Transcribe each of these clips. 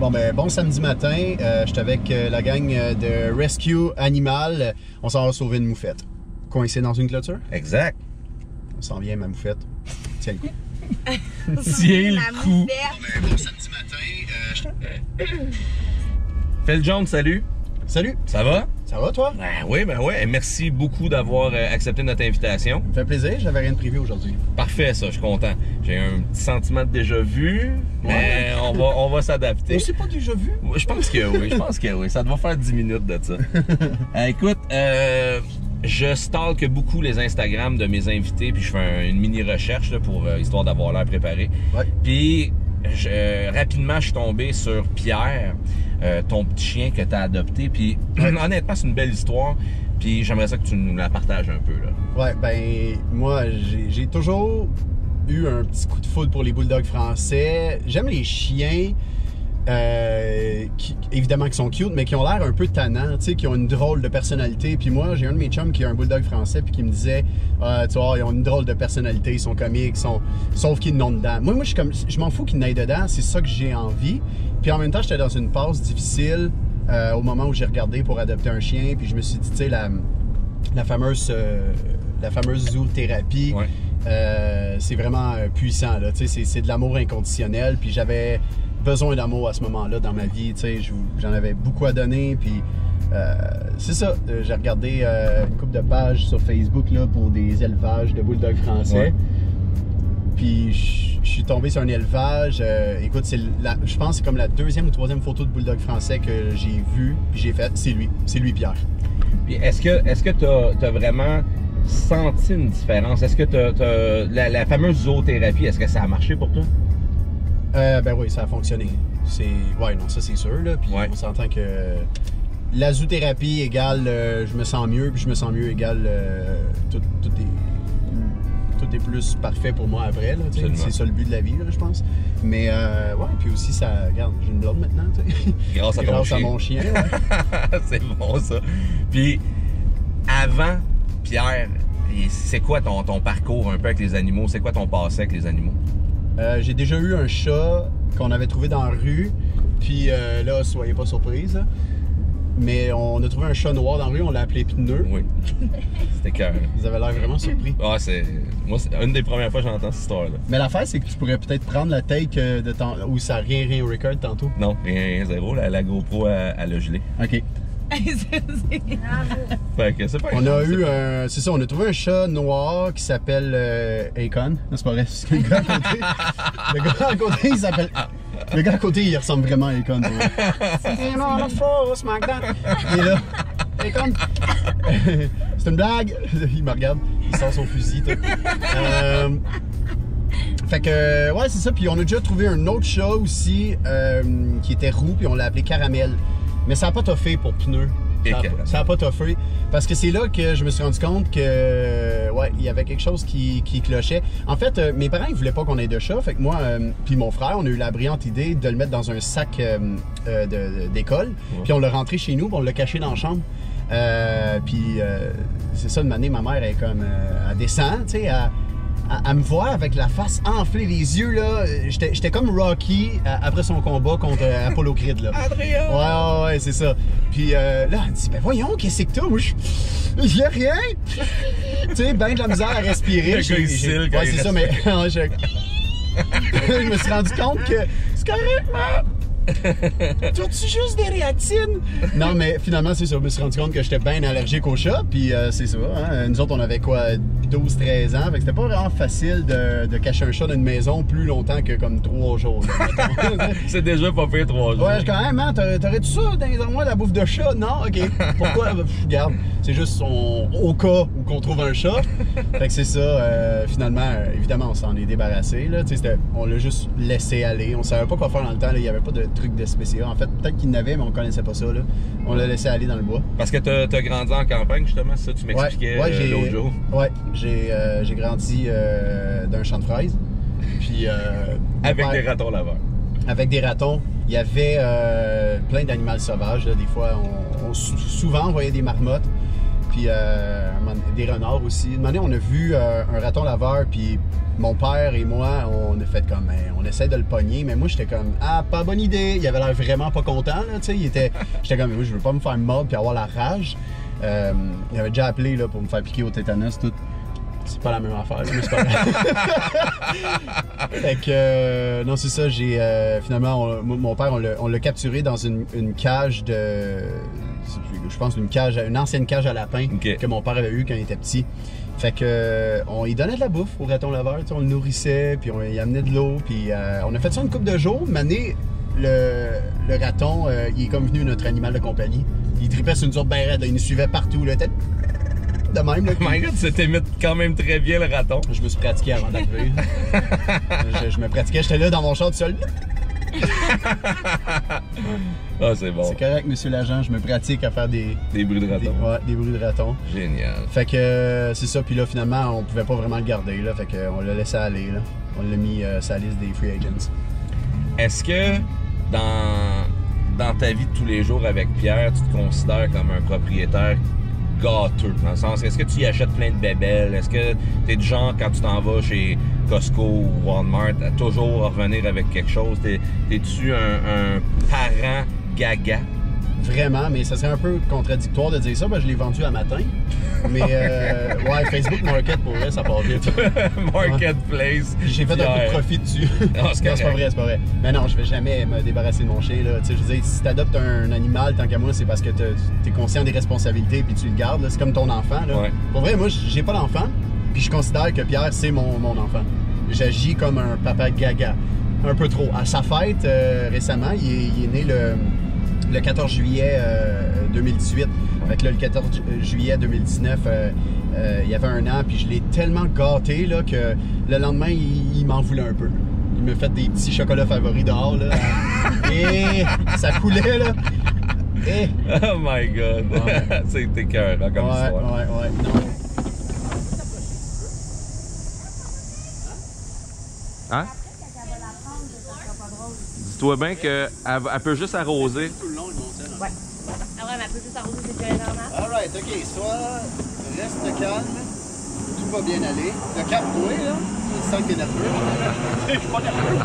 Bon, ben, bon samedi matin. Je suis avec la gang de Rescue Animal. On s'en va sauver une moufette. Coincée dans une clôture? Exact. On s'en vient, ma moufette. Tiens le coup. Tiens le coup. Bon, ben, bon samedi matin. Phil Jones, salut. Salut. Ça va? Ça va, toi? Ben oui. Merci beaucoup d'avoir accepté notre invitation. Ça me fait plaisir. J'avais rien de prévu aujourd'hui. Parfait, ça. Je suis content. J'ai un petit sentiment de déjà vu, mais on va s'adapter. On s'est pas déjà vu? Je pense que oui. Ça doit faire 10 minutes de ça. Écoute, je stalk beaucoup les Instagram de mes invités, puis je fais une mini recherche là, pour histoire d'avoir l'air préparé. Ouais. Puis rapidement, je suis tombé sur Pierre, ton petit chien que tu as adopté. Puis honnêtement, c'est une belle histoire. Puis j'aimerais ça que tu nous la partages un peu là. Ouais, ben moi, j'ai toujours eu un petit coup de foudre pour les bulldogs français. J'aime les chiens. Évidemment qui sont cute, mais qui ont l'air un peu tannants, tu sais, qui ont une drôle de personnalité. Puis moi, j'ai un de mes chums qui a un bulldog français, puis qui me disait, tu vois, ils ont une drôle de personnalité, ils sont comiques, sauf qu'ils n'ont dedans. Moi, je m'en fous qu'ils n'aillent dedans, c'est ça que j'ai envie. Puis en même temps, j'étais dans une passe difficile au moment où j'ai regardé pour adopter un chien, puis je me suis dit, tu sais, la fameuse zoothérapie, c'est vraiment puissant, là, tu sais, c'est de l'amour inconditionnel, puis j'avais besoin d'amour à ce moment-là dans ma vie, tu sais, j'en avais beaucoup à donner, puis c'est ça, j'ai regardé une couple de pages sur Facebook là, pour des élevages de bulldogs français, puis je suis tombé sur un élevage, écoute, je pense que c'est comme la deuxième ou troisième photo de bulldog français que j'ai vue, puis j'ai fait, c'est lui Pierre. Puis est-ce que t'as vraiment senti une différence? Est-ce que la fameuse zoothérapie, est-ce que ça a marché pour toi? Ben oui, ça a fonctionné. Ouais, non, ça c'est sûr, là. Puis on s'entend que la zoothérapie égale je me sens mieux, puis je me sens mieux égale tout est plus parfait pour moi après, là. C'est ça le but de la vie, là, je pense. Mais ouais, puis aussi, ça. Regarde, j'ai une blonde maintenant, tu sais. Grâce à mon chien. Ouais. C'est bon, ça. Puis, avant, Pierre, c'est quoi ton parcours un peu avec les animaux? C'est quoi ton passé avec les animaux? J'ai déjà eu un chat qu'on avait trouvé dans la rue, puis là, soyez pas surprise, là. Mais on a trouvé un chat noir dans la rue, on l'a appelé Pneu. Oui. C'était cœur. Vous avez l'air vraiment surpris. Ah, c'est une des premières fois que j'entends cette histoire-là. Mais l'affaire, c'est que tu pourrais peut-être prendre la take où ça rien record tantôt. Non, rien, zéro. La GoPro, elle a gelé. OK. Fait que c'est pas on a eu c'est ça, on a trouvé un chat noir qui s'appelle Akon. Non, c'est pas vrai, c'est le gars à côté. Le gars à côté, il s'appelle. Le gars à côté, il ressemble vraiment à Akon. C'est la force, McDonald. Et là, Akon. C'est une blague. Il me regarde, il sort son fusil. Fait que, ouais, c'est ça. Puis on a déjà trouvé un autre chat aussi qui était roux, puis on l'a appelé Caramel. Mais ça n'a pas toffé pour Pneu. Ça n'a pas toffé. Parce que c'est là que je me suis rendu compte que, ouais, il y avait quelque chose qui clochait. En fait, mes parents, ils voulaient pas qu'on ait de chat. Fait que moi, puis mon frère, on a eu la brillante idée de le mettre dans un sac d'école. Puis on l'a rentré chez nous, puis on l'a caché dans la chambre. Puis c'est ça, une année, ma mère, elle descend, tu sais, à me voir avec la face enflée, les yeux, là. J'étais comme Rocky après son combat contre Apollo Creed, là. Adrien! Ouais, c'est ça. Puis là, elle me dit, ben voyons, qu'est-ce que t'as? Moi, j'ai rien! Tu sais, ben de la misère à respirer. Ouais, c'est ça, mais je me suis rendu compte que c'est correct, man! T'as-tu juste des réactines? Non, mais finalement, c'est ça. Je me suis rendu compte que j'étais bien allergique au chat. Puis c'est ça. Hein? Nous autres, on avait quoi, 12-13 ans. Fait que c'était pas vraiment facile de cacher un chat dans une maison plus longtemps que comme 3 jours. C'est déjà pas fait 3 jours. Ouais, quand même, hein, t'aurais-tu ça dans les endroits de la bouffe de chat? Non? OK. Pourquoi? Regarde, c'est juste au cas où qu'on trouve un chat. Fait que c'est ça. Finalement, évidemment, on s'en est débarrassé. Là. On l'a juste laissé aller. On savait pas quoi faire dans le temps. Là. Il y avait pas de truc de spécial. En fait, peut-être qu'il y en avait, mais on connaissait pas ça. Là. On l'a laissé aller dans le bois. Parce que t'as grandi en campagne, justement, ça, tu m'expliquais l'autre jour. Ouais, j'ai grandi d'un champ de fraises. Puis, avec des ratons laveurs. Avec des ratons. Il y avait plein d'animaux sauvages. Là. Des fois, souvent, on voyait des marmottes. Puis des renards aussi. Une année, on a vu un raton laveur, puis mon père et moi, on a fait comme, on essaie de le pogner, mais moi, j'étais comme, ah, pas bonne idée. Il avait l'air vraiment pas content, là, tu sais. J'étais comme, moi, je veux pas me faire mordre puis avoir la rage. Il avait déjà appelé, là, pour me faire piquer au tétanos, tout. C'est pas la même affaire, là, mais c'est pas grave. Fait que, non, c'est ça, finalement, mon père, on l'a capturé dans une cage de, je pense, une ancienne cage à lapins que mon père avait eu quand il était petit. Fait que on lui donnait de la bouffe au raton laveur, on le nourrissait, puis on lui amenait de l'eau, puis on a fait ça une couple de jours. Mané, le raton, il est comme venu notre animal de compagnie. Il tripait sur une sorte ben raide, il nous suivait partout, là, de même. Là, oh my god, tu t'imites quand même très bien le raton. Je me suis pratiqué avant d'arriver. je me pratiquais, j'étais là dans mon char tout seul. Ah, c'est bon. C'est correct, monsieur l'agent, je me pratique à faire des bruits de raton. Des bruits de raton. Génial. Fait que c'est ça, puis là, finalement, on pouvait pas vraiment le garder, là, fait qu'on l'a laissé aller, là. On l'a mis sur la liste des free agents. Est-ce que dans ta vie de tous les jours avec Pierre, tu te considères comme un propriétaire gâteux? Dans le sens, est-ce que tu y achètes plein de bébelles? Est-ce que tu es du genre, quand tu t'en vas chez Costco ou Walmart, à toujours revenir avec quelque chose? T'es-tu un parent gaga? Vraiment, mais ça serait un peu contradictoire de dire ça, parce que je l'ai vendu à matin. Mais ouais, Facebook Market, pour vrai, ça part vite. Marketplace. J'ai fait un peu de profit dessus. Non, c'est pas vrai, c'est pas vrai. Mais non, je vais jamais me débarrasser de mon chien, là. Tu sais, je veux dire, si t'adoptes un animal, tant qu'à moi, c'est parce que t'es conscient des responsabilités puis tu le gardes, là. C'est comme ton enfant, là. Ouais. Pour vrai, moi, j'ai pas d'enfant, puis je considère que Pierre, c'est mon enfant. J'agis comme un papa gaga. Un peu trop. À sa fête, récemment, il est né le 14 juillet 2018. Fait que là, le 14 juillet 2019, il y avait 1 an, puis je l'ai tellement gâté là, que le lendemain, il m'en voulait un peu. Il me fait des petits chocolats favoris dehors, là. Et ça coulait, là. Et... Oh my God! Ouais. C'est écœurant comme histoire. Ouais, non. Hein? Dis-toi bien qu'elle peut juste arroser. Tout le long, il montait, là. Ouais. Ah ouais, mais elle peut juste arroser, c'est déjà normal. Alright, ok, soit reste calme, tout va bien aller. Le cap-toi, là, je sens que t'es nerveux. Je suis pas nerveux,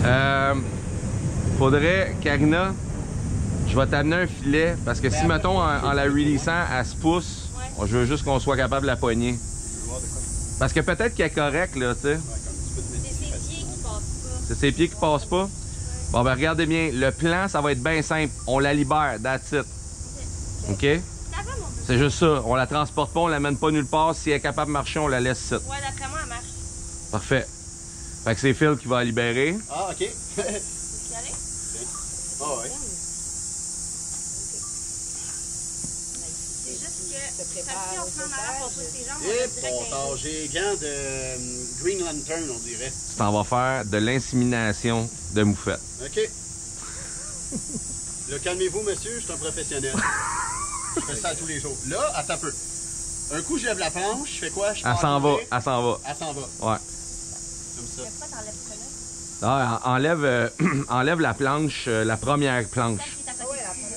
là. Faudrait, Karina, je vais t'amener un filet, parce que si, mettons, en la releasant, elle se pousse, ouais. Je veux juste qu'on soit capable de la pogner. Parce que peut-être qu'elle est correcte, là, tu sais. C'est ses pieds qui passent pas. C'est ses pieds qui passent pas? Bon, ben regardez bien, le plan, ça va être bien simple. On la libère, that's it. OK? C'est juste ça. On la transporte pas, on l'amène pas nulle part. Si elle est capable de marcher, on la laisse ici. Ouais, d'après moi, elle marche. Parfait. Fait que c'est Phil qui va la libérer. Ah, OK. Tu veux y aller? Ah, ouais. C'est juste que, comme si on se met en arrière pour pousser ses jambes, Et on dirait bon, j'ai gants de Green Lantern, on dirait. Tu t'en vas faire de l'insémination de moufette. OK. Là, calmez-vous, monsieur, je suis un professionnel. Je fais ça à tous les jours. Là, attends un peu. Un coup, je lève la planche, je fais quoi? Elle s'en va, elle s'en va. Elle s'en va. Ouais. Comme ça. pourquoi t'enlèves ça là? Ah, enlève la planche, la première planche. Celle qui est à côté. la première.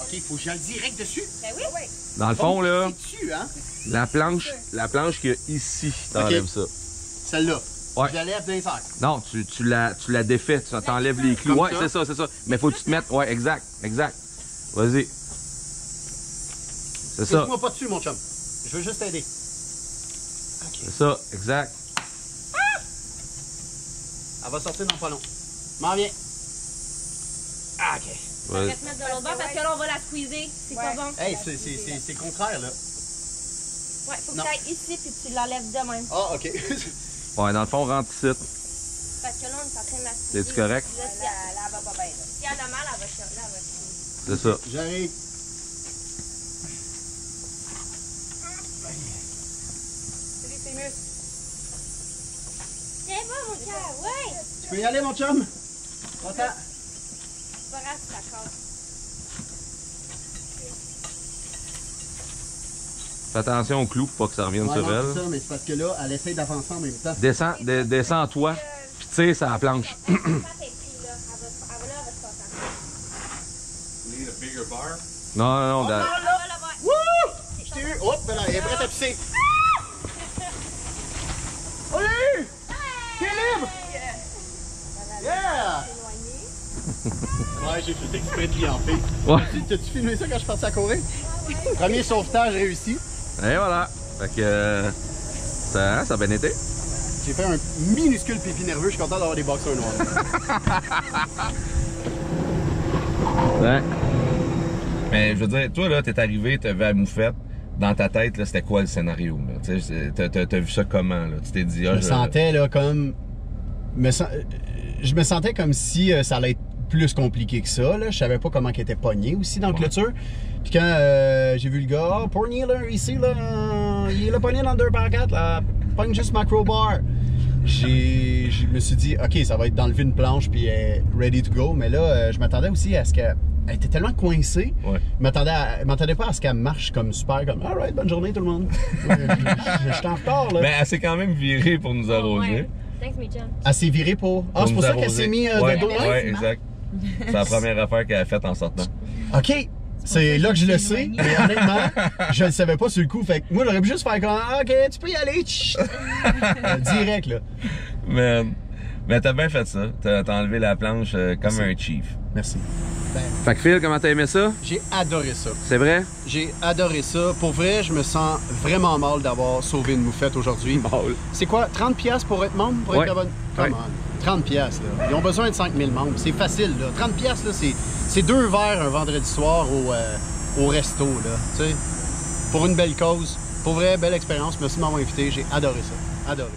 OK, il faut que j'aille direct dessus. Ben oui. Dans le fond, là, C'est dessus, hein? la planche qu'il y a ici, t'enlèves ça. Celle-là. Ouais. Je la lève d'insert. Non, tu la défais, tu t'enlèves les clous. Comme Ouais, ça? c'est ça. Mais faut que tu te mettes. Ouais, exact. Vas-y. C'est ça. Pousse-moi pas dessus, mon chum. Je veux juste t'aider. C'est ça, exact. Elle va sortir dans pas long. M'en viens. Ah, OK. On va se mettre de l'autre bord parce que là, on va la squeezer. C'est pas bon. Hey, c'est contraire, là. Ouais, faut que tu ailles ici puis tu l'enlèves de même. Ah, OK. Ouais, dans le fond, rentre ici. Parce que là, on est en train de la squeezer. C'est-tu correct? Là, si elle va pas bien. Si elle a mal, elle va se C'est ça. J'arrive. C'est mieux. Tiens, va, mon cœur, ouais! Tu peux y aller, mon chum? Attends. C'est pas grave si ça casse. Fais attention aux clous pour pas que ça revienne Ouais, sur non, elle. c'est ça, mais c'est parce que là, elle essaie d'avancer en même temps. Descends toi, puis tire sur la planche. La patte est prise, là. Elle va se passer. bigger bar? Non, là, wouh! Je t'ai eu! Hop, là, elle est prête à pisser. Allez! T'es libre! Yeah! Ouais, j'ai fait exprès de l'enfer. Ouais. T'as-tu filmé ça quand je suis parti à courir? Premier sauvetage réussi. Et voilà. Fait que ça a bien été. J'ai fait un minuscule pipi nerveux, je suis content d'avoir des boxers noirs. Ouais. Mais je veux dire, toi là, t'es arrivé, t'as vu la moufette. Dans ta tête, là, c'était quoi le scénario? T'as vu ça comment? Là? Tu t'es dit, Je me sentais là comme. Je me sentais comme si ça allait être plus compliqué que ça. Là. Je savais pas comment il était pogné aussi dans la clôture. Puis quand j'ai vu le gars, Pornier là, ici, là, il est là pogné dans le 2x4, là, pogne juste ma crowbar. Je me suis dit, ok, ça va être d'enlever une planche puis ready to go. Mais là, je m'attendais aussi à ce que. Elle était tellement coincée, je m'attendais pas à ce qu'elle marche comme super, comme alright, bonne journée tout le monde. Je suis en retard là. Mais elle s'est quand même virée pour nous arroser. Ouais. Thanks, mes chums. Elle s'est virée pour. Ah, c'est pour ça qu'elle s'est mis de dos là? Ouais, exact. C'est la première affaire qu'elle a faite en sortant. Ok, c'est là que je le sais, mais honnêtement, je le savais pas sur le coup. Fait que moi, j'aurais pu juste faire comme ok, tu peux y aller. Direct là. Mais t'as bien fait ça. T'as enlevé la planche comme un chief. Merci. Fait que Phil, comment t'as aimé ça? J'ai adoré ça. C'est vrai? J'ai adoré ça. Pour vrai, je me sens vraiment mal d'avoir sauvé une moufette aujourd'hui. Mal. C'est quoi, 30$ pour être membre? Pour être la bonne? Come on. 30$, là. Ils ont besoin de 5000 membres. C'est facile, là. 30$, là, c'est 2 verres un vendredi soir au resto, là. Tu sais, pour une belle cause. Pour vrai, belle expérience. Merci de m'avoir invité. J'ai adoré ça. Adoré.